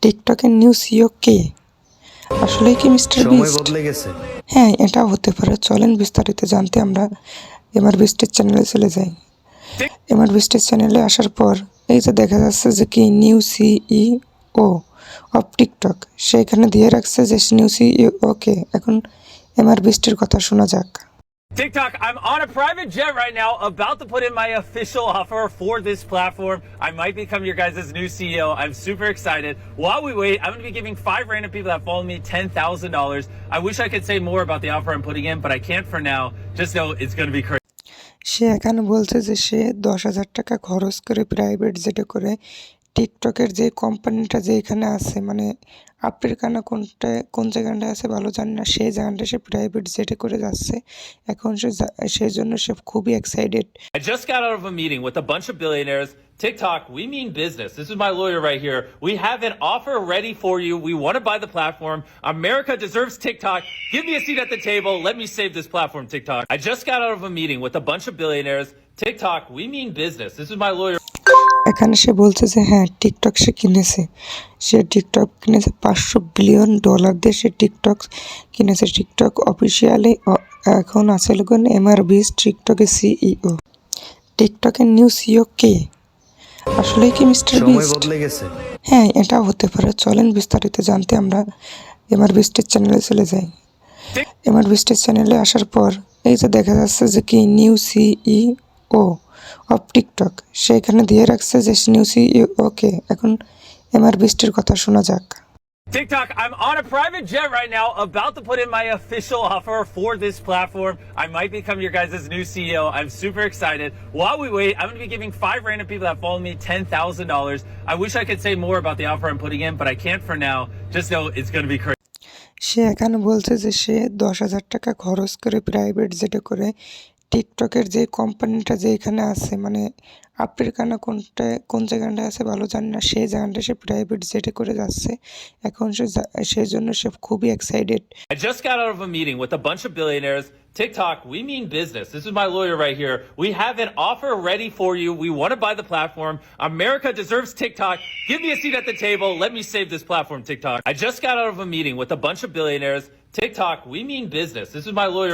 টিকটকের new CEO কে? আসলেই কি মিস্টার সময় বিস্ট? বদলে গেছে। হ্যাঁ, এটাও হতে পারে। চলেন বিস্তারিত জানতে আমরা এমআর বিস্টের চ্যানেলে চলে যাই। এমআর বিস্টের চ্যানেলে আসার পর এই যে দেখা যাচ্ছে যে কি নিউ সিইও অফ টিকটক, সেইখানে দিয়ে রাখছে যে নিউ সিইও কে। এখন এমআর বিস্টের কথা শোনা যাক। TikTok, I'm on a private jet right now, about to put in my official offer for this platform. I might become your guys' new CEO. I'm super excited. While we wait, I'm going to be giving 5 random people that follow me $10,000. I wish I could say more about the offer I'm putting in, but I can't for now. Just know it's going to be crazy. সে এখানে বলছে যে সে 10,000 টাকা খরচ করে private জেটে করে টিকটকের যে কোম্পানিটা যে এখানে আছে, মানে আফ্রিকানা কোন জায়গাটায় আছে ভালো জানি না, সেই জায়গাটা সে প্রাইভেট জেটে করে যাচ্ছে। এখন সেই জন্য সে খুবই excited. I just got out of a meeting with a bunch of billionaires. TikTok, we mean business. This is my lawyer right here. We have an offer ready for you. We want to buy the platform. America deserves TikTok. Give me a seat at the table. Let me save this platform, TikTok. I just got out of a meeting with a bunch of billionaires. TikTok, we mean business. This is my lawyer. এখানে সে বলছে যে হ্যাঁ, TikTok সে কিনেছে। সে TikTok কিনেছে $500 billion দিয়ে সে TikTok কিনেছে। TikTok officially এখন আছে লোকজন এমআর বিস্ট টিকটকের সিইও। টিকটকের নিউ সিইও কে? আসলেই কি মিস্টার সময় বিস্ট? বদলে গেছে। হ্যাঁ, এটাও হতে পারে। চলেন বিস্তারিত জানতে আমরা এমআর বিস্টের চ্যানেলে চলে যাই। এমআর বিস্টের চ্যানেলে আসার পর এই যে দেখা যাচ্ছে যে কি নিউ সিইও অফ টিকটক, সেইখানে দিয়ে রাখছে যে নিউ সিইও কে। এখন এমআর বিস্টের কথা শোনা যাক। TikTok, I'm on a private jet right now, about to put in my official offer for this platform. I might become your guys' new CEO. I'm super excited. While we wait, I'm going to be giving 5 random people that follow me $10,000. I wish I could say more about the offer I'm putting in, but I can't for now. Just know it's going to be crazy. সে এখানে বলছে যে সে 10,000 টাকা খরচ করে private জেটে করে টিকটকের যে কোম্পানিটা যে এখানে আছে, মানে আফ্রিকানা কোন জায়গাটায় আছে ভালো জানি না, সেই জায়গাটা সে প্রাইভেট জেটে করে যাচ্ছে। এখন সেই জন্য সে খুবই excited. I just got out of a meeting with a bunch of billionaires. TikTok, we mean business. This is my lawyer right here. We have an offer ready for you. We want to buy the platform. America deserves TikTok. Give me a seat at the table. Let me save this platform, TikTok. I just got out of a meeting with a bunch of billionaires. TikTok, we mean business. This is my lawyer.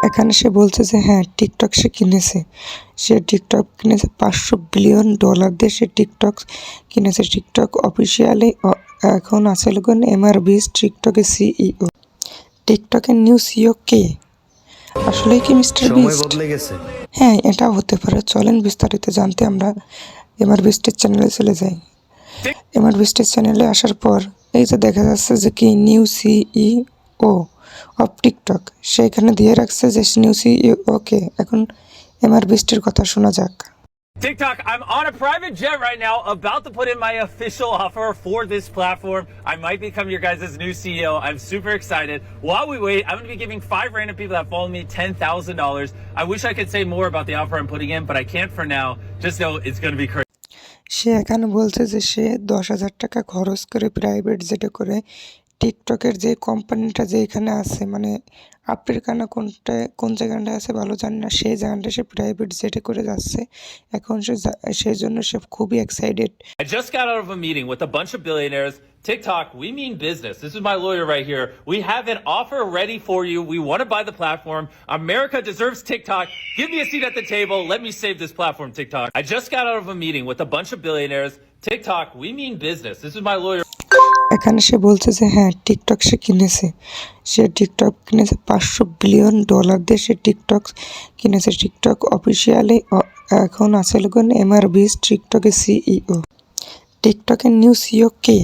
এখানে সে বলছে যে হ্যাঁ, TikTok সে কিনেছে। সে TikTok কিনেছে $500 billion দিয়ে সে TikTok কিনেছে। TikTok officially এখন আছে লোকজন এমআর বিস্ট টিকটকের সিইও। টিকটকের নিউ সিইও কে? আসলেই কি মিস্টার সময় বিস্ট? বদলে গেছে। হ্যাঁ, এটাও হতে পারে। চলেন বিস্তারিত জানতে আমরা এমআর বিস্টের চ্যানেলে চলে যাই। এমআর বিস্টের চ্যানেলে আসার পর এই যে দেখা যাচ্ছে যে কি নিউ সিইও অফ টিকটক, সেইখানে দিয়ে রাখছে যে নিউ সিইও কে। এখন এমআর বিস্টের কথা শোনা যাক। TikTok, I'm on a private jet right now, about to put in my official offer for this platform. I might become your guys' new CEO. I'm super excited. While we wait, I'm going to be giving 5 random people that follow me $10,000. I wish I could say more about the offer I'm putting in, but I can't for now. Just know it's going to be crazy. সে এখানে বলছে যে সে 10,000 টাকা খরচ করে private জেটে করে টিকটকের যে কোম্পানিটা যে এখানে আছে, মানে আফ্রিকানা কোন জায়গাটায় আছে ভালো জানি না, সেই জায়গাটা সে প্রাইভেট জেটে করে যাচ্ছে। এখন সেই জন্য সে খুবই excited. I just got out of a meeting with a bunch of billionaires. TikTok, we mean business. This is my lawyer right here. We have an offer ready for you. We want to buy the platform. America deserves TikTok. Give me a seat at the table. Let me save this platform, TikTok. I just got out of a meeting with a bunch of billionaires. TikTok, we mean business. This is my lawyer. এখানে সে বলছে যে হ্যাঁ, TikTok সে কিনেছে। সে TikTok কিনেছে $500 billion দিয়ে সে TikTok কিনেছে। TikTok officially এখন আছে লোকজন এমআর বিস্ট টিকটকের সিইও। টিকটকের নিউ সিইও কে?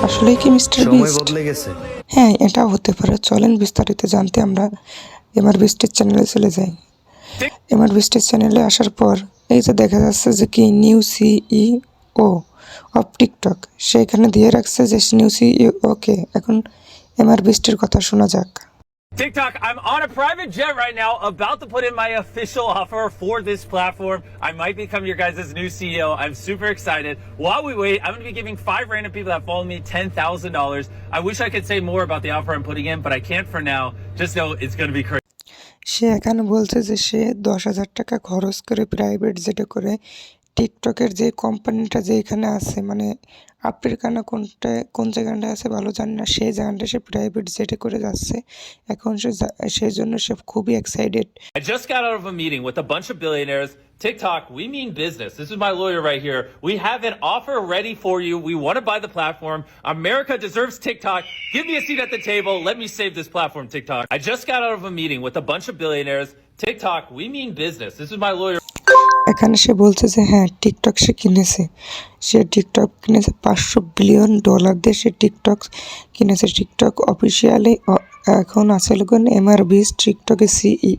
আসলেই কি মিস্টার সময় বিস্ট? বদলে গেছে। হ্যাঁ, এটাও হতে পারে। চলেন বিস্তারিত জানতে আমরা এমআর বিস্টের চ্যানেলে চলে যাই। এমআর বিস্টের চ্যানেলে আসার পর এই যে দেখা যাচ্ছে যে কি নিউ সিইও অফ টিকটক, সেইখানে দিয়ে রাখছে যে নিউ সিইও কে। এখন এমআর বিস্টের কথা শোনা যাক। TikTok, I'm on a private jet right now, about to put in my official offer for this platform. I might become your guys' new CEO. I'm super excited. While we wait, I'm going to be giving 5 random people that follow me $10,000. I wish I could say more about the offer I'm putting in, but I can't for now. Just know it's going to be crazy. সে এখানে বলছে যে সে 10,000 টাকা খরচ করে private জেটে করে টিকটকের যে কোম্পানিটা যে এখানে আছে মানে আফ্রিকানা কোন জায়গাটায় আছে ভালো জানি না, সেই জায়গাটা সে প্রাইভেট জেটে করে যাচ্ছে। এখন সেই জন্য সে খুবই excited. I just got out of a meeting with a bunch of billionaires. TikTok, we mean business. This is my lawyer right here. We have an offer ready for you. We want to buy the platform. America deserves TikTok. Give me a seat at the table. Let me save this platform, TikTok. I just got out of a meeting with a bunch of billionaires. TikTok, we mean business. This is my lawyer. এখানে সে বলছে যে হ্যাঁ TikTok সে কিনেছে, সে TikTok কিনেছে $500 billion দিয়ে সে TikTok কিনেছে। TikTok officially এখন আছে লোক এমআর বিস্ট টিকটকের সিইও।